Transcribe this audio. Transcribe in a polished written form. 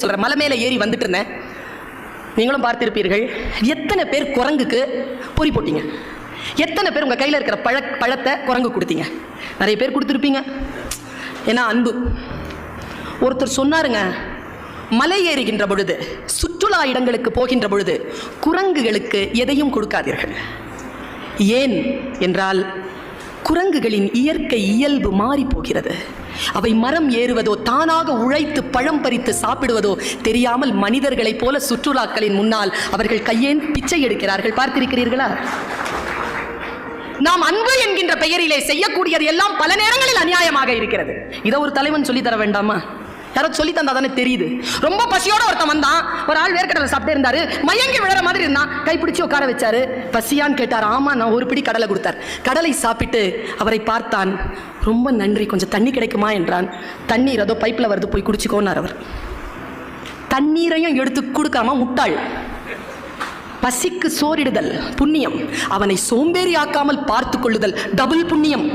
சொல்கிறேன். மலை மேலே ஏறி வந்துட்டு இருந்தேன், நீங்களும் பார்த்திருப்பீர்கள். எத்தனை பேர் குரங்குக்கு பொறி போட்டீங்க? எத்தனை பேர் உங்கள் கையில் இருக்கிற பழத்தை குரங்கு கொடுத்தீங்க? நிறைய பேர் கொடுத்துருப்பீங்க. ஏன்னா அன்பு. ஒருத்தர் சொன்னாருங்க, மலை ஏறுகின்ற பொழுது, சுற்றுலா இடங்களுக்கு போகின்ற பொழுது குரங்குகளுக்கு எதையும் கொடுக்காதீர்கள். ஏன் என்றால் குரங்குகளின் இயற்கை இயல்பு மாறி போகிறது. அவை மரம் ஏறுவதோ தானாக உழைத்து பழம் பறித்து சாப்பிடுவதோ தெரியாமல் மனிதர்களைப் போல சுற்றுலாக்களின் முன்னால் அவர்கள் கையேன் பிச்சை எடுக்கிறார்கள். பார்த்திருக்கிறீர்களா? நாம் அன்பு என்கின்ற பெயரிலே செய்யக்கூடியது எல்லாம் பல நேரங்களில் அநியாயமாக இருக்கிறது. இதை ஒரு தலைவன் சொல்லித்தர வேண்டாமா? யாராவது சொல்லி தந்தா தானே தெரியுது. ரொம்ப பசியோட ஒருத்தன் வந்தான், ஒரு ஆள் வேர்க்கடலை சாப்பிட்டே இருந்தாரு, மயங்கி விழற மாதிரி இருந்தான், கைப்பிடிச்சு உட்கார வச்சாரு. பசியான்னு கேட்டார். ஆமா, நான் ஒரு பிடி கடலை கொடுத்தார். கடலை சாப்பிட்டு அவரை பார்த்தான். ரொம்ப நன்றி, கொஞ்சம் தண்ணி கிடைக்குமா என்றான். தண்ணீர் அதோ பைப்பில் வருது, போய் குடிச்சுக்கோன்னார் அவர். தண்ணீரையும் எடுத்து கொடுக்காம முட்டாள். பசிக்கு சோறிடுதல் புண்ணியம், அவனை சோம்பேறி ஆக்காமல் பார்த்து கொள்ளுதல் டபுள் புண்ணியம்.